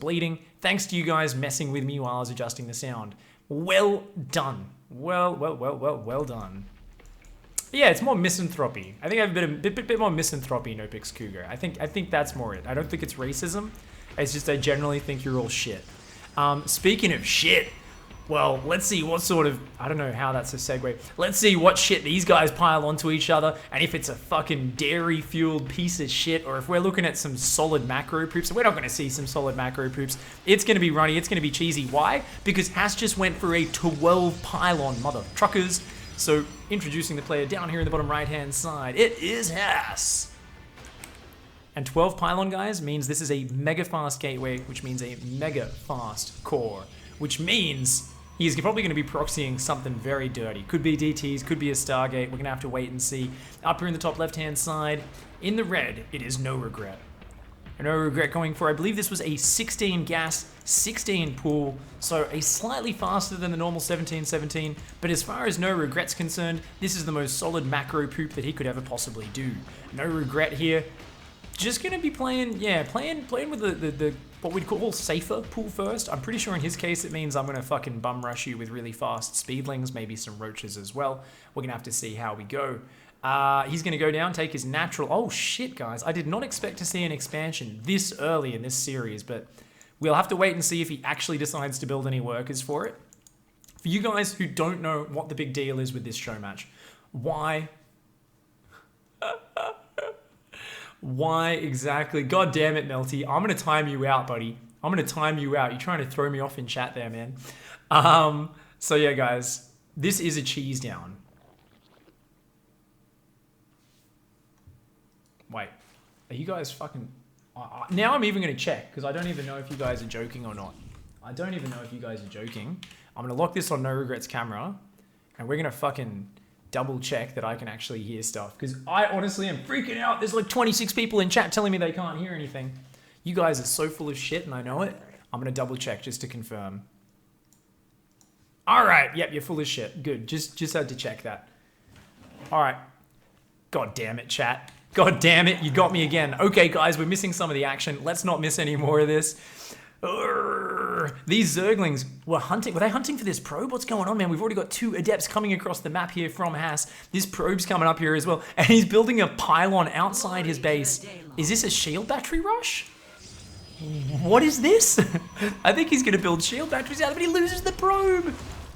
bleeding. Thanks to you guys messing with me while I was adjusting the sound. Well done. Well done. Yeah, it's more misanthropy. I think I have a bit more misanthropy, No Pix Cougar. I think that's more it. I don't think it's racism. It's just I generally think you're all shit. Speaking of shit, well, let's see what sort of, I don't know how that's a segue. Let's see what shit these guys pile onto each other, and if it's a fucking dairy-fueled piece of shit, or if we're looking at some solid macro poops. We're not going to see some solid macro poops. It's going to be runny, it's going to be cheesy. Why? Because Haas just went for a 12 pylon, mother truckers. So, introducing the player down here in the bottom right-hand side, it is Haas. And 12 pylon, guys, means this is a mega fast gateway, which means a mega fast core, which means he's probably going to be proxying something very dirty. Could be DTs, could be a Stargate. We're going to have to wait and see. Up here in the top left-hand side, in the red, it is Noregret. Noregret going for, I believe this was a 16 gas, 16 pool, so a slightly faster than the normal 17-17, but as far as Noregret's concerned, this is the most solid macro poop that he could ever possibly do. Noregret here, just going to be playing, yeah, playing with the what we'd call safer pool first. I'm pretty sure in his case it means I'm going to fucking bum rush you with really fast speedlings, maybe some roaches as well. We're going to have to see how we go. He's going to go down, take his natural... Oh shit, guys. I did not expect to see an expansion this early in this series, but we'll have to wait and see if he actually decides to build any workers for it. For you guys who don't know what the big deal is with this show match, why... Why exactly? God damn it, Melty. I'm going to time you out, buddy. I'm going to time you out. You're trying to throw me off in chat there, man. So yeah, guys. This is a cheese down. Wait. Are you guys fucking... now I'm even going to check, because I don't even know if you guys are joking or not. I don't even know if you guys are joking. I'm going to lock this on Noregret's camera, and we're going to fucking... double check that I can actually hear stuff, because I honestly am freaking out. There's like 26 people in chat telling me they can't hear anything. You guys are so full of shit and I know it. I'm gonna double check just to confirm. All right, yep, you're full of shit. Good, just had to check that. All right, god damn it, chat. God damn it, you got me again. Okay, guys, we're missing some of the action. Let's not miss any more of this. These Zerglings were hunting. Were they hunting for this probe? What's going on, man? We've already got 2 adepts coming across the map here from Haas. This probe's coming up here as well. And he's building a pylon outside his base. Is this a shield battery rush? What is this? I think he's going to build shield batteries out of it. He loses the probe.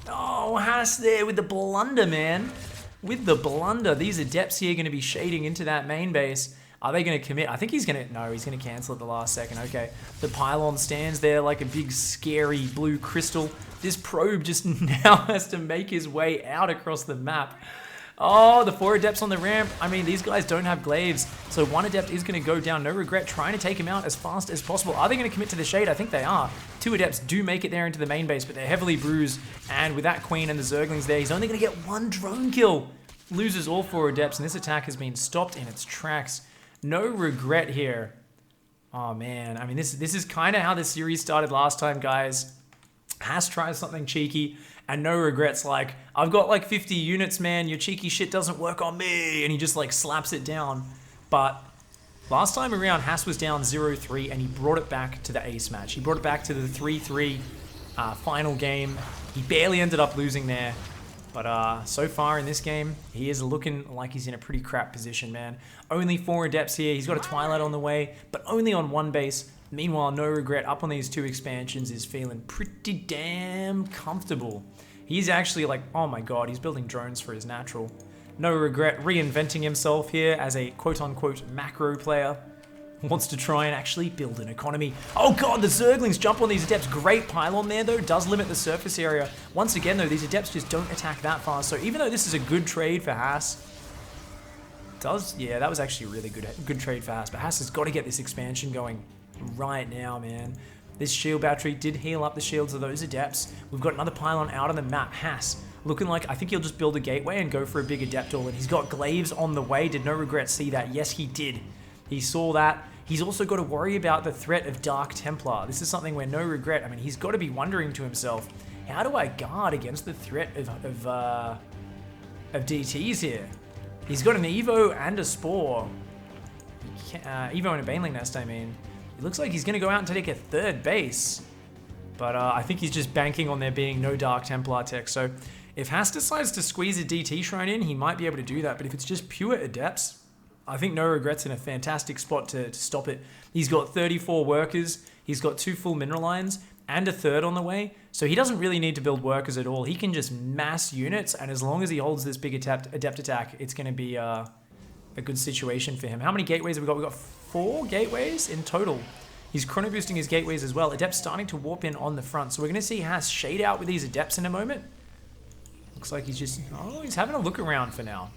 Oh, Haas there with the blunder, man. With the blunder. These adepts here are going to be shading into that main base. Are they going to commit? I think he's going to... No, he's going to cancel at the last second. Okay. The pylon stands there like a big, scary blue crystal. This probe just now has to make his way out across the map. Oh, the 4 adepts on the ramp. I mean, these guys don't have glaives. So 1 adept is going to go down. Noregret trying to take him out as fast as possible. Are they going to commit to the shade? I think they are. 2 adepts do make it there into the main base, but they're heavily bruised. And with that queen and the Zerglings there, he's only going to get 1 drone kill. Loses all 4 adepts, and this attack has been stopped in its tracks. Noregret here. Oh man, I mean this is kind of how the series started last time, guys. Haas tries something cheeky, and Noregret's like, I've got like 50 units, man. Your cheeky shit doesn't work on me, and he just like slaps it down. But last time around, Haas was down 0-3, and he brought it back to the ace match. He brought it back to the 3-3 final game. He barely ended up losing there. But so far in this game, he is looking like he's in a pretty crap position, man. Only 4 adepts here. He's got a Twilight on the way, but only on 1 base. Meanwhile, Noregret up on these 2 expansions is feeling pretty damn comfortable. He's actually like, oh my god, he's building drones for his natural. Noregret reinventing himself here as a quote-unquote macro player. Wants to try and actually build an economy. Oh god, the Zerglings jump on these adepts. Great pylon there though, does limit the surface area. Once again though, these adepts just don't attack that fast. So even though this is a good trade for Haas, yeah, that was actually a really good trade for Haas. But Haas has got to get this expansion going right now, man. This shield battery did heal up the shields of those adepts. We've got another pylon out on the map. Haas looking like, I think he'll just build a gateway and go for a big adept all. And he's got glaives on the way. Did Noregret see that? Yes, he did. He saw that. He's also got to worry about the threat of Dark Templar. This is something where Noregret, I mean, he's got to be wondering to himself, how do I guard against the threat of DTs here? He's got an Evo and a Spore. Evo and a Baneling Nest, I mean. It looks like he's going to go out and take a third base. But I think he's just banking on there being no Dark Templar tech. So if Haas decides to squeeze a DT Shrine in, he might be able to do that. But if it's just pure Adepts, I think Noregret's in a fantastic spot to stop it. He's got 34 workers. He's got 2 full mineral lines and a third on the way. So he doesn't really need to build workers at all. He can just mass units. And as long as he holds this big Adept attack, it's going to be a good situation for him. How many gateways have we got? We've got 4 gateways in total. He's chrono boosting his gateways as well. Adept's starting to warp in on the front. So we're going to see Haas shade out with these Adepts in a moment. Looks like he's just... Oh, he's having a look around for now.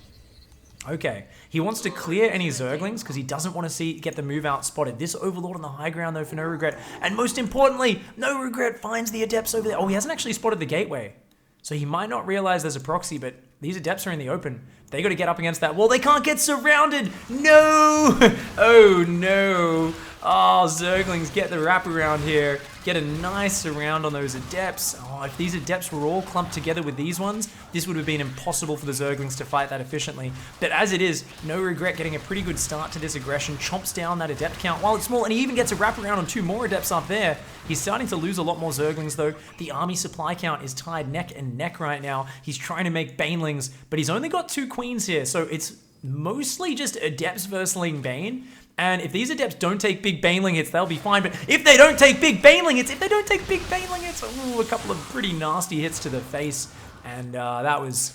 Okay. He wants to clear any Zerglings because he doesn't want to get the move out spotted. This Overlord on the high ground, though, for Noregret. And most importantly, Noregret finds the Adepts over there. Oh, he hasn't actually spotted the gateway. So he might not realize there's a proxy, but these Adepts are in the open. They got to get up against that wall. They can't get surrounded. No! Oh, no. Oh, Zerglings get the wraparound here. Get a nice surround on those Adepts. Oh, if these Adepts were all clumped together with these ones, this would have been impossible for the Zerglings to fight that efficiently. But as it is, Noregret getting a pretty good start to this aggression, chomps down that Adept count while it's small, and he even gets a wraparound on 2 more Adepts up there. He's starting to lose a lot more Zerglings, though. The army supply count is tied neck and neck right now. He's trying to make Banelings, but he's only got 2 Queens here, so it's mostly just Adepts versus Ling Bane. And if these Adepts don't take big Baneling hits, they'll be fine. But if they don't take big Baneling hits, ooh, a couple of pretty nasty hits to the face. And that was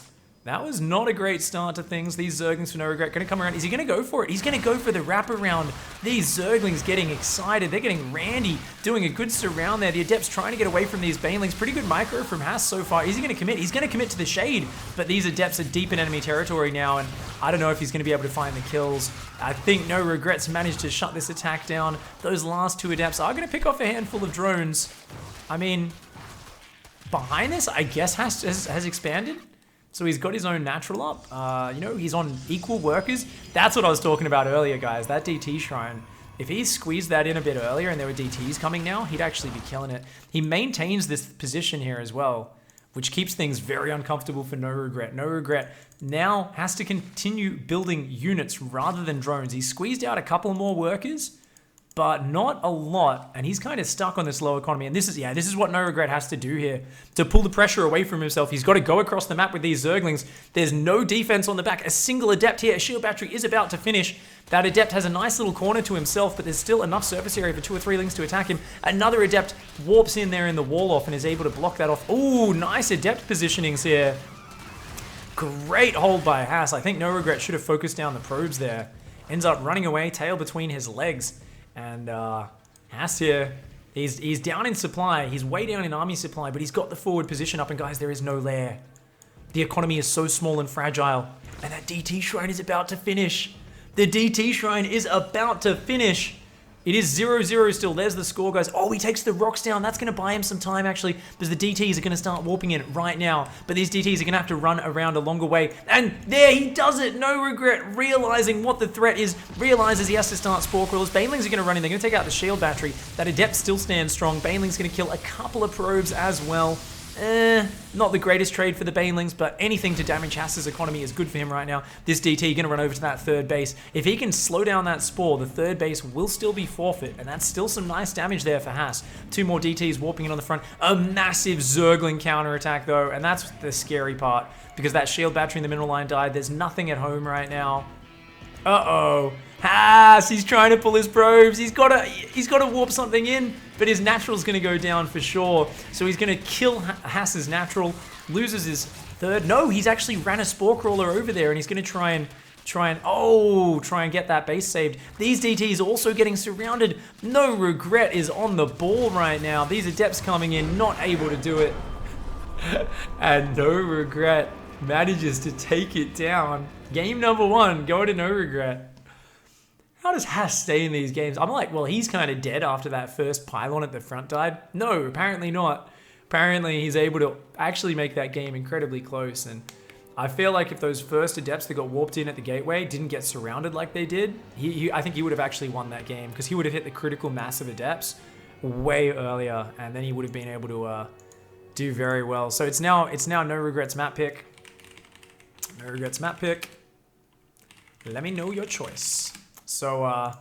not a great start to things. These Zerglings for Noregret going to come around. Is he going to go for it? He's going to go for the wraparound. These Zerglings getting excited. They're getting randy, doing a good surround there. The Adepts trying to get away from these Banelings. Pretty good micro from Haas so far. Is he going to commit? He's going to commit to the shade. But these Adepts are deep in enemy territory now, and I don't know if he's going to be able to find the kills. I think Noregret's managed to shut this attack down. Those last 2 Adepts are going to pick off a handful of drones. I mean, behind this, I guess has expanded. So he's got his own natural up. You know, he's on equal workers. That's what I was talking about earlier, guys. That DT Shrine. If he squeezed that in a bit earlier and there were DTs coming now, he'd actually be killing it. He maintains this position here as well, which keeps things very uncomfortable for Noregret. Noregret now has to continue building units rather than drones. He's squeezed out a couple more workers, but not a lot, and he's kind of stuck on this low economy. And this is what Noregret has to do here to pull the pressure away from himself. He's got to go across the map with these Zerglings. There's no defense on the back. A single Adept here. A shield battery is about to finish. That Adept has a nice little corner to himself, but there's still enough surface area for 2 or 3 Lings to attack him. Another Adept warps in there in the wall off and is able to block that off. Ooh, nice Adept positionings here. Great hold by Haas. I think Noregret should have focused down the probes there. Ends up running away, tail between his legs. And Haas here, he's down in supply. He's way down in army supply, but he's got the forward position up. And guys, there is no lair. The economy is so small and fragile. And that DT Shrine is about to finish. The DT Shrine is about to finish. It is 0-0 still. There's the score, guys. Oh, he takes the rocks down. That's going to buy him some time, actually, because the DTs are going to start warping in right now. But these DTs are going to have to run around a longer way. And there he does it. Noregret, realizing what the threat is, realizes he has to start Spore Crawlers. Banelings are going to run in. They're going to take out the shield battery. That Adept still stands strong. Baneling's going to kill a couple of probes as well. Not the greatest trade for the Banelings, but anything to damage Haas's economy is good for him right now. This DT going to run over to that third base. If he can slow down that Spore, the third base will still be forfeit, and that's still some nice damage there for Haas. 2 more DTs warping in on the front. A massive Zergling counterattack, though, and that's the scary part, because that shield battery in the mineral line died. There's nothing at home right now. Uh-oh. Haas, he's trying to pull his probes. He's got to warp something in, but his natural's going to go down for sure. So he's going to kill Haas's natural, loses his third. No, he's actually ran a Spore Crawler over there, and he's going to try and get that base saved. These DTs also getting surrounded. Noregret is on the ball right now. These Adepts coming in, not able to do it. And Noregret manages to take it down. Game number 1, go to Noregret. How does Haas stay in these games? I'm like, well, he's kind of dead after that first pylon at the front died. No, apparently not. Apparently he's able to actually make that game incredibly close. And I feel like if those first Adepts that got warped in at the gateway didn't get surrounded like they did, I think he would have actually won that game, because he would have hit the critical mass of Adepts way earlier, and then he would have been able to do very well. So it's now Noregret's map pick. Noregret's map pick. Let me know your choice. So,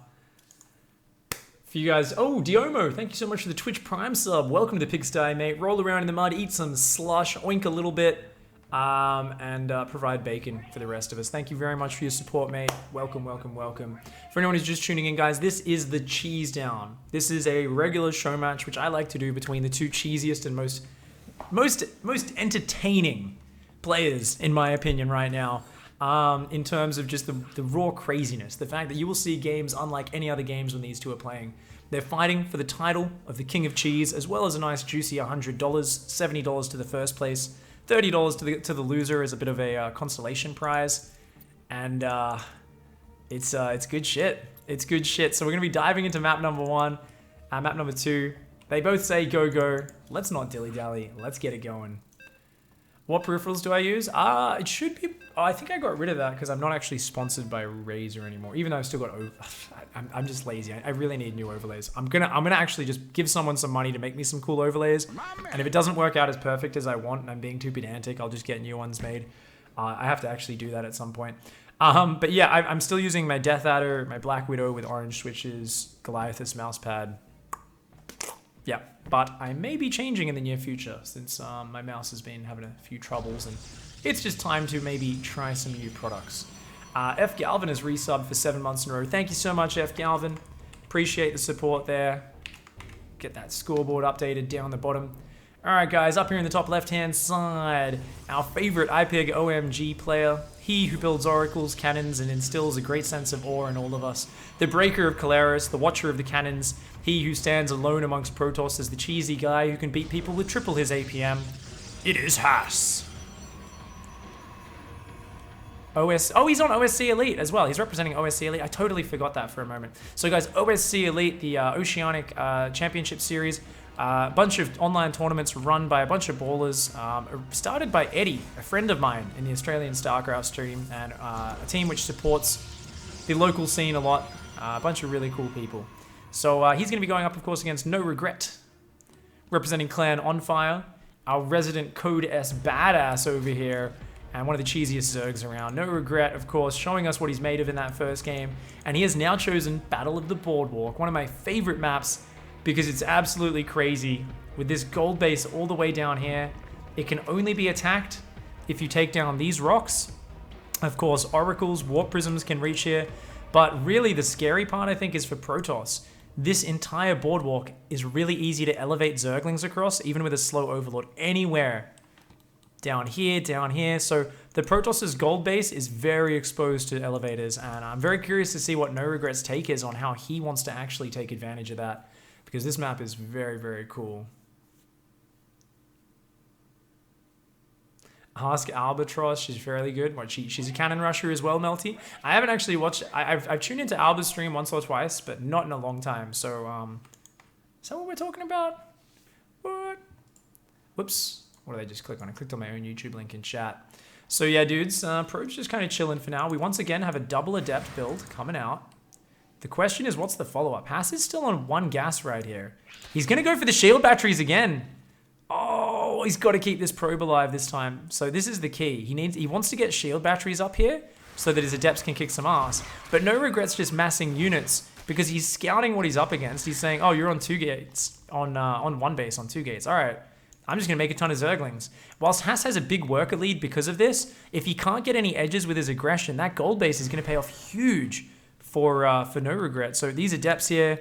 For you guys, oh, Diomo, thank you so much for the Twitch Prime sub. Welcome to the pigsty, mate. Roll around in the mud, eat some slush, oink a little bit, and provide bacon for the rest of us. Thank you very much for your support, mate. Welcome, welcome, welcome. For anyone who's just tuning in, guys, this is the Cheese Down. This is a regular show match, which I like to do between the two cheesiest and most entertaining players, in my opinion, right now. In terms of just the raw craziness, the fact that you will see games unlike any other games when these two are playing. They're fighting for the title of the King of Cheese, as well as a nice juicy $100, $70 to the first place, $30 to the loser as a bit of a consolation prize, and it's good shit. It's good shit. So we're gonna be diving into map number 1, map number 2. They both say go go. Let's not dilly dally. Let's get it going. What peripherals do I use? It should be... Oh, I think I got rid of that because I'm not actually sponsored by Razer anymore. Even though I've still got... I'm just lazy. I really need new overlays. I'm gonna actually just give someone some money to make me some cool overlays. And if it doesn't work out as perfect as I want and I'm being too pedantic, I'll just get new ones made. I have to actually do that at some point. But yeah, I'm still using my Death Adder, my Black Widow with orange switches, Goliathus mousepad. Yeah, but I may be changing in the near future since my mouse has been having a few troubles and it's just time to maybe try some new products. F Galvin has resubbed for 7 months in a row. Thank you so much, F Galvin. Appreciate the support there. Get that scoreboard updated down the bottom. All right, guys, up here in the top left-hand side, our favorite IPIG OMG player, he who builds oracles, cannons, and instills a great sense of awe in all of us. The breaker of Caleris, the watcher of the cannons, he who stands alone amongst Protoss as the cheesy guy who can beat people with triple his APM. It is Haas. Oh, he's on OSC Elite as well. He's representing OSC Elite. I totally forgot that for a moment. So guys, OSC Elite, the Oceanic Championship Series, a bunch of online tournaments run by a bunch of ballers, started by Eddie, a friend of mine in the Australian StarCraft stream, and a team which supports the local scene a lot, a bunch of really cool people. So he's going to be going up, of course, against Noregret, representing Clan On Fire, our resident Code S badass over here, and one of the cheesiest Zergs around. Noregret, of course, showing us what he's made of in that first game, and he has now chosen Battle of the Boardwalk, one of my favorite maps, because it's absolutely crazy. With this gold base all the way down here, it can only be attacked if you take down these rocks. Of course, oracles, warp prisms can reach here, but really the scary part, I think, is for Protoss. This entire boardwalk is really easy to elevate Zerglings across, even with a slow overlord, anywhere. Down here, so the Protoss's gold base is very exposed to elevators, and I'm very curious to see what Noregret's take is on how he wants to actually take advantage of that, because this map is very, very cool. Ask Albatross, she's fairly good. She's a cannon rusher as well, Melty. I haven't actually watched, I've tuned into Alba's stream once or twice, but not in a long time, so, is that what we're talking about? What? Whoops. What did I just click on? I clicked on my own YouTube link in chat. So yeah, dudes, Probe's just kind of chilling for now. We once again have a double adept build coming out. The question is, what's the follow-up? Haas is still on 1 gas right here. He's going to go for the shield batteries again. Oh, he's got to keep this probe alive this time. So this is the key. He wants to get shield batteries up here so that his adepts can kick some ass. But Noregret's just massing units because he's scouting what he's up against. He's saying, oh, you're on 2 gates, on 1 base, on 2 gates. All right. I'm just going to make a ton of Zerglings. Whilst Haas has a big worker lead because of this, if he can't get any edges with his aggression, that gold base is going to pay off huge for Noregret. So these adepts here,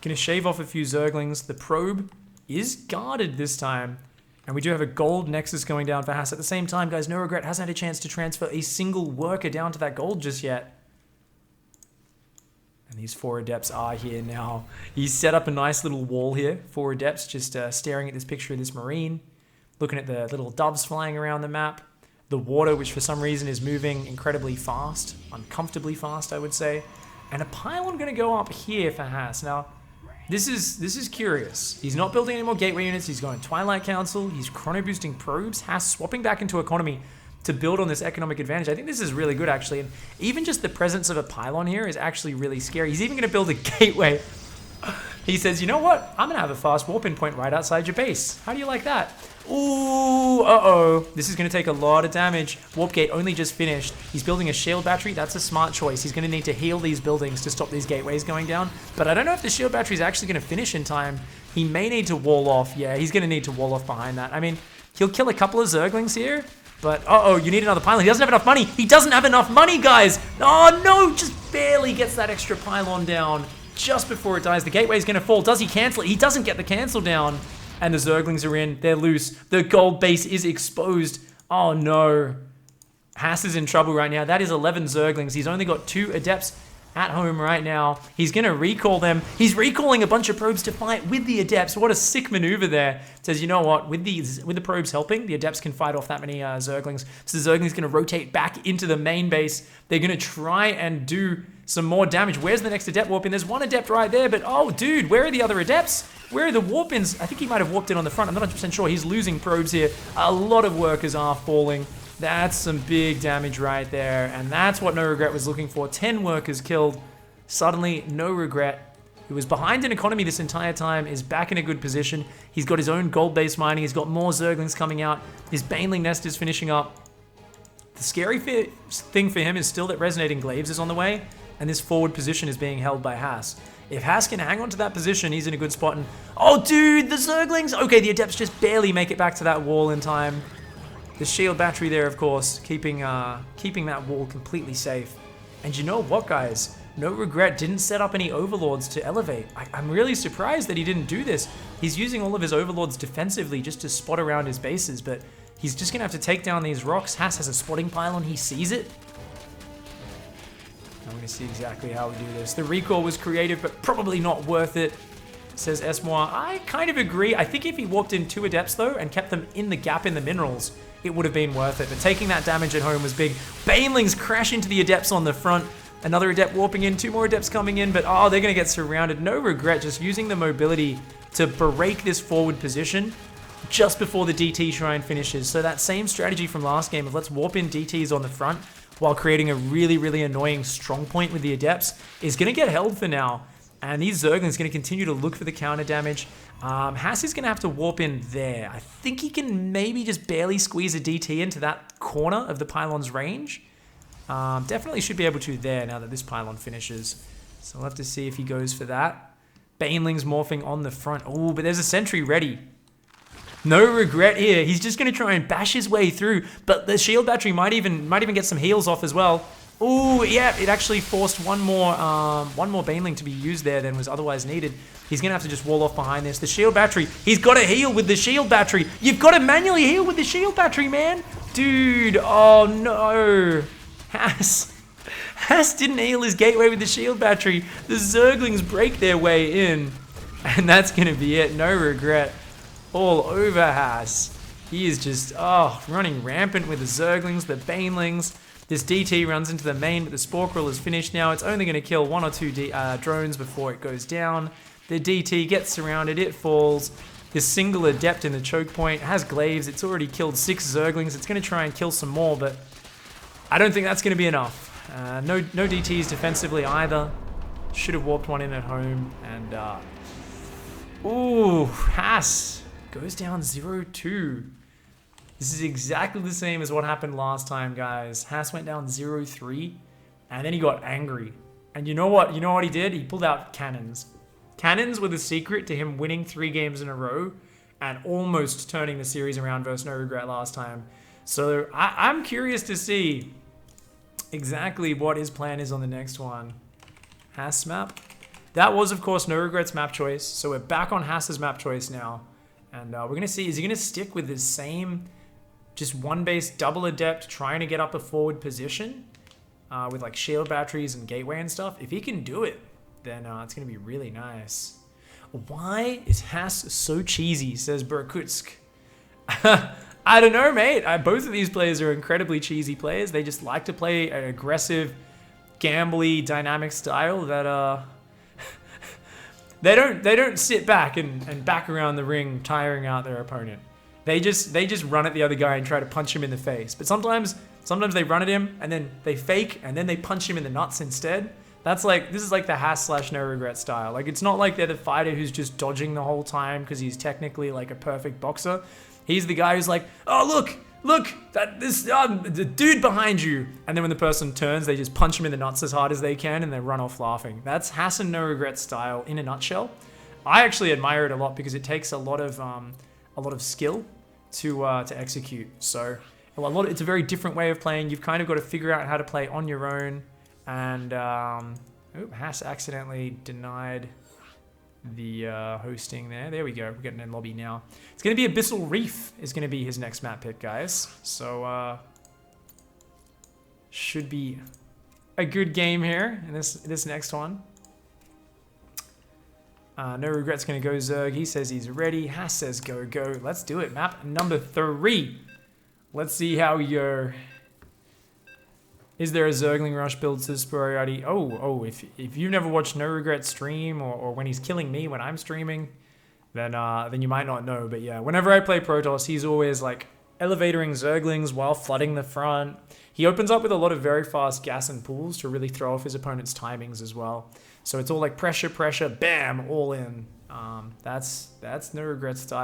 going to shave off a few Zerglings. The probe is guarded this time. And we do have a gold nexus going down for Haas. At the same time, guys, Noregret hasn't had a chance to transfer a single worker down to that gold just yet. And these 4 adepts are here now. He's set up a nice little wall here. 4 adepts just staring at this picture of this marine. Looking at the little doves flying around the map. The water, which for some reason is moving incredibly fast. Uncomfortably fast, I would say. And a pylon going to go up here for Haas. Now, this is curious. He's not building any more gateway units. He's going Twilight Council. He's chrono-boosting probes. Haas swapping back into economy to build on this economic advantage. I think this is really good, actually. And even just the presence of a pylon here is actually really scary. He's even going to build a gateway He says, you know what? I'm going to have a fast warp-in point right outside your base. How do you like that? Ooh, uh-oh. This is going to take a lot of damage. Warp gate only just finished. He's building a shield battery. That's a smart choice. He's going to need to heal these buildings to stop these gateways going down. But I don't know if the shield battery is actually going to finish in time. He may need to wall off. Yeah, he's going to need to wall off behind that. I mean, he'll kill a couple of Zerglings here. But, uh-oh, you need another pylon. He doesn't have enough money. He doesn't have enough money, guys. Oh, no, just barely gets that extra pylon down just before it dies. The gateway's going to fall. Does he cancel it? He doesn't get the cancel down. And the Zerglings are in. They're loose. The gold base is exposed. Oh, no. Haas is in trouble right now. That is 11 Zerglings. He's only got 2 Adepts at home right now. He's going to recall them. He's recalling a bunch of probes to fight with the Adepts. What a sick maneuver there. Says, you know what? With the probes helping, the Adepts can fight off that many Zerglings. So the Zerglings going to rotate back into the main base. They're going to try and do some more damage. Where's the next Adept warp in? There's one Adept right there, but oh, dude, where are the other Adepts? Where are the warp-ins? I think he might have warped in on the front. I'm not 100% sure. He's losing probes here. A lot of workers are falling. That's some big damage right there. And that's what Noregret was looking for. 10 workers killed. Suddenly, Noregret, who was behind in economy this entire time, is back in a good position. He's got his own gold-based mining. He's got more Zerglings coming out. His Baneling nest is finishing up. The scary thing for him is still that Resonating Glaives is on the way. And this forward position is being held by Haas. If Haas can hang on to that position, he's in a good spot. And oh, dude, the Zerglings. Okay, the Adepts just barely make it back to that wall in time. The shield battery there, of course, keeping that wall completely safe. And you know what, guys? Noregret didn't set up any overlords to elevate. I'm really surprised that he didn't do this. He's using all of his overlords defensively just to spot around his bases, but he's just going to have to take down these rocks. Haas has a spotting pylon. He sees it. I'm going to see exactly how we do this. The recall was creative, but probably not worth it, says Esmoir. I kind of agree. I think if he warped in 2 Adepts, though, and kept them in the gap in the minerals, it would have been worth it. But taking that damage at home was big. Banelings crash into the Adepts on the front. Another Adept warping in, 2 more Adepts coming in, but oh, they're going to get surrounded. Noregret just using the mobility to break this forward position just before the DT Shrine finishes. So that same strategy from last game of let's warp in DTs on the front while creating a really, really annoying strong point with the Adepts is going to get held for now. And these Zerglings going to continue to look for the counter damage. Haas is going to have to warp in there. I think he can maybe just barely squeeze a DT into that corner of the pylon's range. Definitely should be able to there now that this pylon finishes. So we'll have to see if he goes for that. Banelings morphing on the front. Oh, but there's a sentry ready. Noregret here. He's just going to try and bash his way through, but the shield battery might even get some heals off as well. Ooh, yeah, it actually forced one more Baneling to be used there than was otherwise needed. He's going to have to just wall off behind this. The shield battery. He's got to heal with the shield battery. You've got to manually heal with the shield battery, man. Dude, oh no. Haas didn't heal his gateway with the shield battery. The Zerglings break their way in, and that's going to be it. Noregret. All over Haas. He is just, running rampant with the Zerglings, the Banelings. This DT runs into the main, but the Spore Crawl is finished now. It's only going to kill 1 or 2 drones before it goes down. The DT gets surrounded, it falls. This single Adept in the choke point has glaives. It's already killed 6 Zerglings. It's going to try and kill some more, but I don't think that's going to be enough. No DTs defensively either. Should have warped one in at home. And, ooh, Haas goes down 0-2. This is exactly the same as what happened last time, guys. Haas went down 0-3, and then he got angry. And you know what? You know what he did? He pulled out cannons. Cannons were the secret to him winning 3 games in a row and almost turning the series around versus Noregret last time. So I'm curious to see exactly what his plan is on the next one. Haas map. That was, of course, Noregret's map choice. So we're back on Haas's map choice now. And we're going to see, is he going to stick with his same just 1 base double Adept trying to get up a forward position with like shield batteries and gateway and stuff? If he can do it, then it's going to be really nice. Why is Haas so cheesy, says Burkutsk. I don't know, mate. Both of these players are incredibly cheesy players. They just like to play an aggressive, gambly, dynamic style that they don't sit back and back around the ring, tiring out their opponent. They just run at the other guy and try to punch him in the face. But sometimes they run at him and then they fake and then they punch him in the nuts instead. That's like, this is like the Haas / Noregret style. Like, it's not like they're the fighter who's just dodging the whole time because he's technically like a perfect boxer. He's the guy who's like, oh, look, the dude behind you. And then when the person turns, they just punch him in the nuts as hard as they can and they run off laughing. That's Haas and Noregret style in a nutshell. I actually admire it a lot because it takes a lot of skill to execute. So it's a very different way of playing. You've kind of got to figure out how to play on your own. And Haas accidentally denied the hosting there. There we go. We're getting in lobby now. It's going to be Abyssal Reef is going to be his next map pick, guys. So should be a good game here in this next one. Noregret's going to go Zerg. He says he's ready. Haas says go. Let's do it. Map number 3. Let's see how we go. Is there a Zergling rush build to Sporiarty? Oh, if you've never watched Noregret stream or when he's killing me when I'm streaming, then you might not know. But yeah, whenever I play Protoss, he's always like elevatoring Zerglings while flooding the front. He opens up with a lot of very fast gas and pools to really throw off his opponent's timings as well. So it's all like pressure, bam, all in. That's Noregret style.